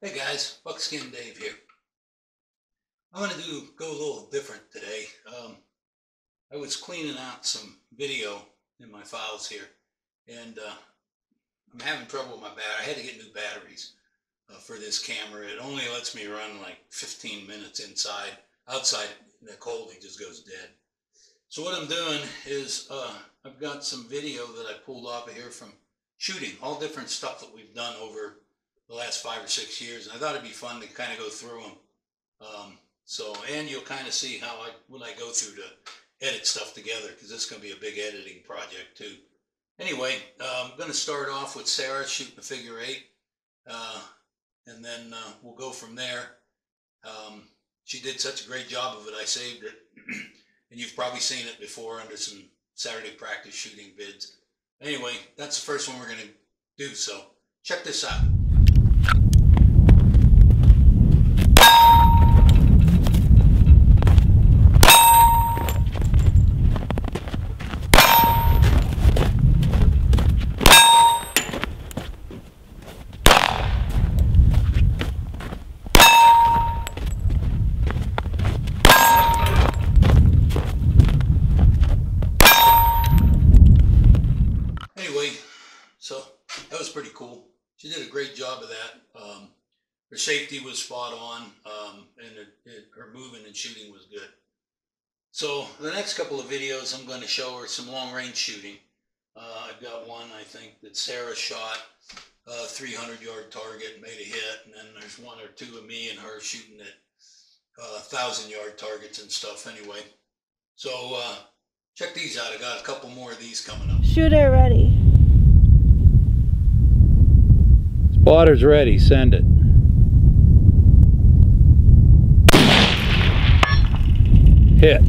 Hey guys, Buckskin Dave here. I'm going to go a little different today. I was cleaning out some video in my files here, and I'm having trouble with my battery. I had to get new batteries for this camera. It only lets me run like 15 minutes inside. Outside, in the cold, it just goes dead. So what I'm doing is I've got some video that I pulled off of here from shooting, all different stuff that we've done over the last 5 or 6 years, and I thought it'd be fun to kind of go through them. And you'll kind of see how what I go through to edit stuff together, because this is going to be a big editing project too. Anyway, I'm going to start off with Sarah shooting a figure 8, and then we'll go from there. She did such a great job of it, I saved it, and you've probably seen it before under some Saturday practice shooting vids. Anyway, that's the first one we're going to do, so check this out. So that was pretty cool. She did a great job of that. Her safety was spot on, and her moving and shooting was good. So the next couple of videos I'm going to show her some long range shooting. I've got one, I think, that Sarah shot a 300-yard target and made a hit, and then there's one or two of me and her shooting at 1,000-yard targets and stuff anyway. So check these out. I got a couple more of these coming up. Shooter ready. Spotter's ready, send it. Hit.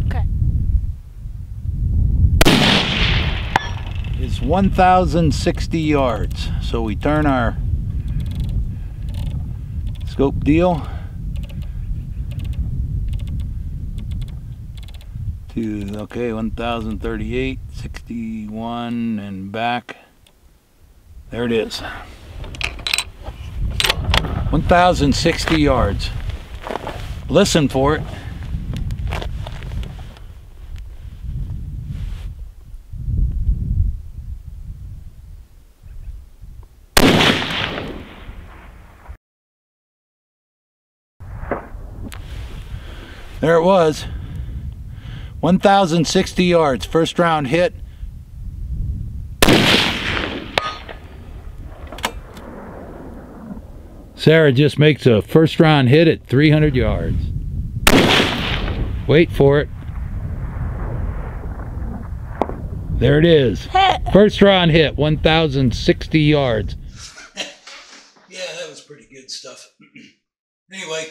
Okay. It's 1,060 yards. So we turn our scope deal to, okay, 1,038, 61 and back. There it is. 1,060 yards. Listen for it. There it was. 1,060 yards. First round hit. Sarah just makes a first round hit at 300 yards. Wait for it. There it is. First round hit, 1,060 yards. Yeah, that was pretty good stuff. Anyway,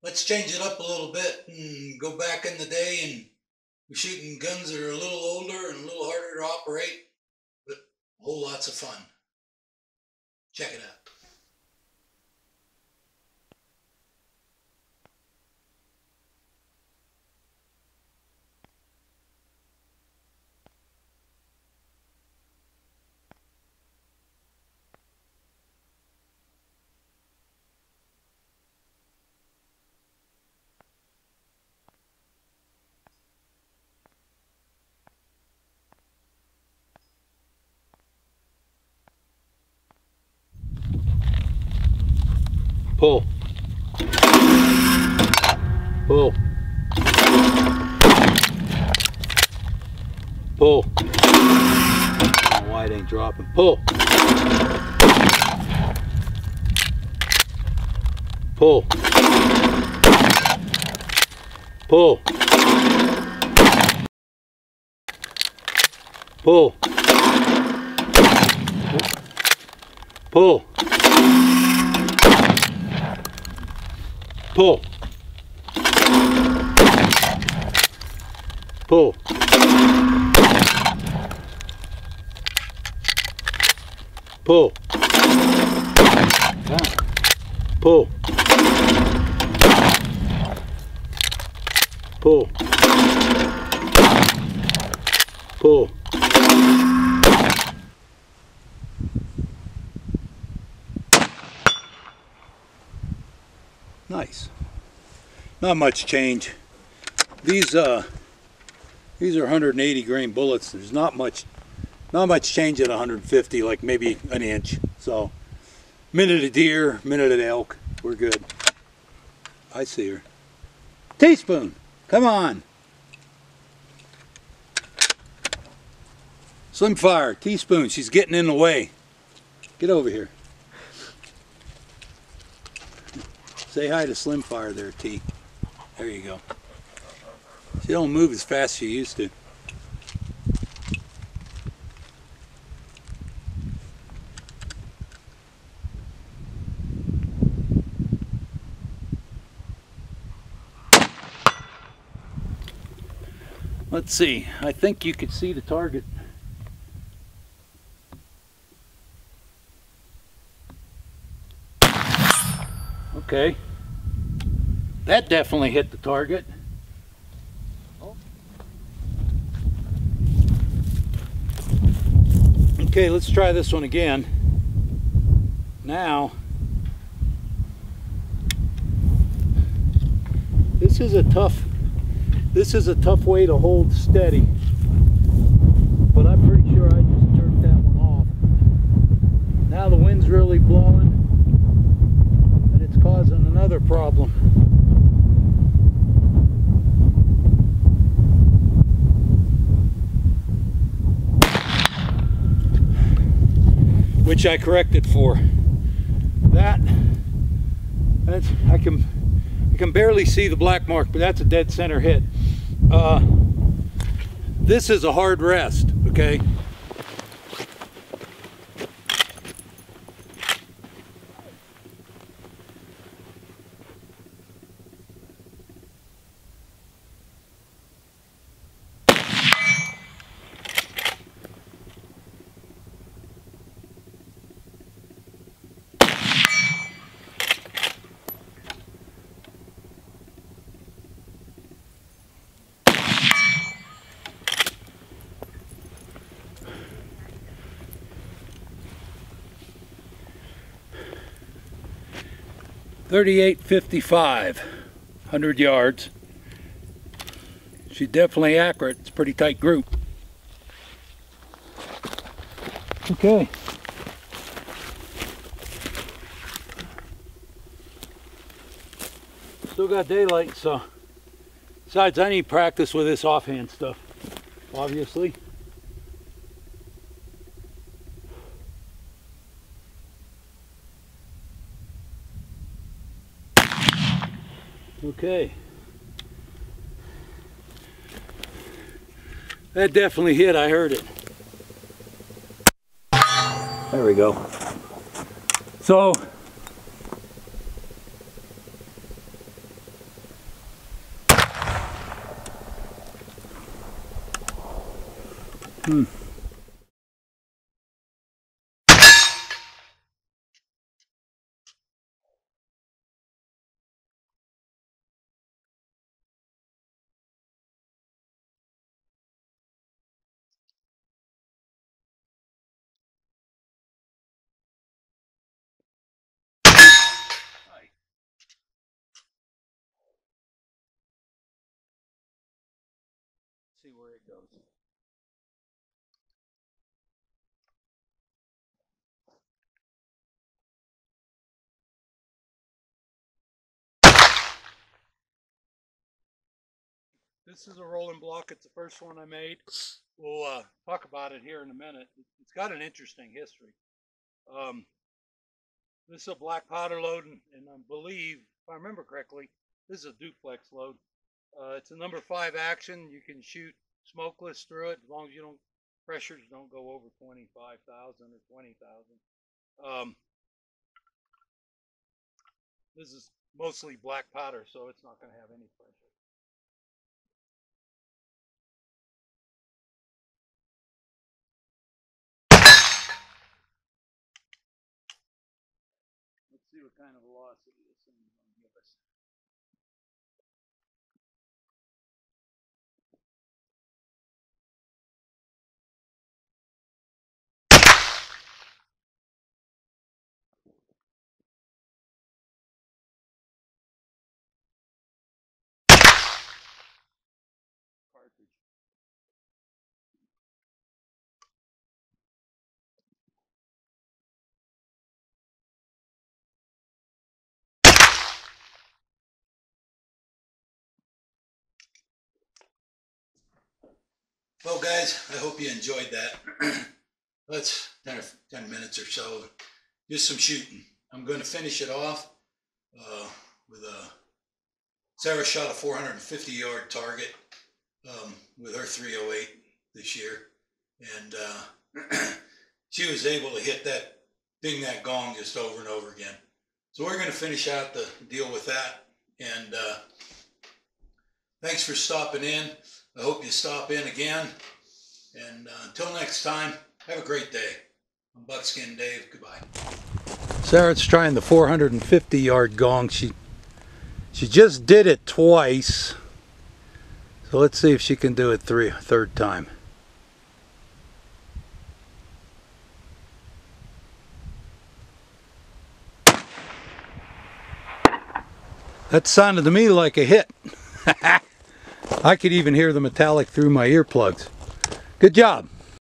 let's change it up a little bit and go back in the day, and we're shooting guns that are a little older and a little harder to operate, but whole lots of fun. Check it out. Pull. Pull. Pull. I don't know why it ain't dropping. Pull. Pull. Pull. Pull. Pull. Pull. Pull. Pull. Pull. Pull. Pull. Nice. Not much change. These are 180 grain bullets. There's not much change at 150, like maybe an inch. So, minute at deer, minute at elk, we're good. I see her. Teaspoon, come on. Slim Fire, Teaspoon, she's getting in the way. Get over here. Say hi to Slim Fire there, T. There you go. She don't move as fast as she used to. Let's see, I think you could see the target. Okay, that definitely hit the target. Okay, let's try this one again. Now, this is a tough way to hold steady, but I'm pretty sure I just jerked that one off. Now the wind's really blowing and it's causing another problem. Which I corrected for. I can barely see the black mark, but that's a dead center hit. This is a hard rest, okay? .3855, 100 yards. She's definitely accurate. It's a pretty tight group. Okay. Still got daylight, so besides I need practice with this offhand stuff, obviously. Okay. That definitely hit, I heard it. There we go. So, see where it goes. This is a rolling block. It's the first one I made. We'll talk about it here in a minute. It's got an interesting history. This is a black powder load, and I believe, if I remember correctly, this is a duplex load. It's a number 5 action. You can shoot smokeless through it as long as you don't pressures don't go over 25,000 or 20,000. This is mostly black powder, so it's not going to have any pressure. Let's see what kind of velocity this thing is going to give us. Well, guys, I hope you enjoyed that. That's 10 minutes or so. Just some shooting. I'm going to finish it off with Sarah shot a 450-yard target with her 308 this year, and she was able to hit that, ding that gong just over and over again. So we're going to finish out the deal with that, and thanks for stopping in. I hope you stop in again, and until next time, have a great day. I'm Buckskin Dave. Goodbye. Sarah's trying the 450-yard gong. She just did it twice, so let's see if she can do it third time. That sounded to me like a hit. I could even hear the metallic through my earplugs. Good job.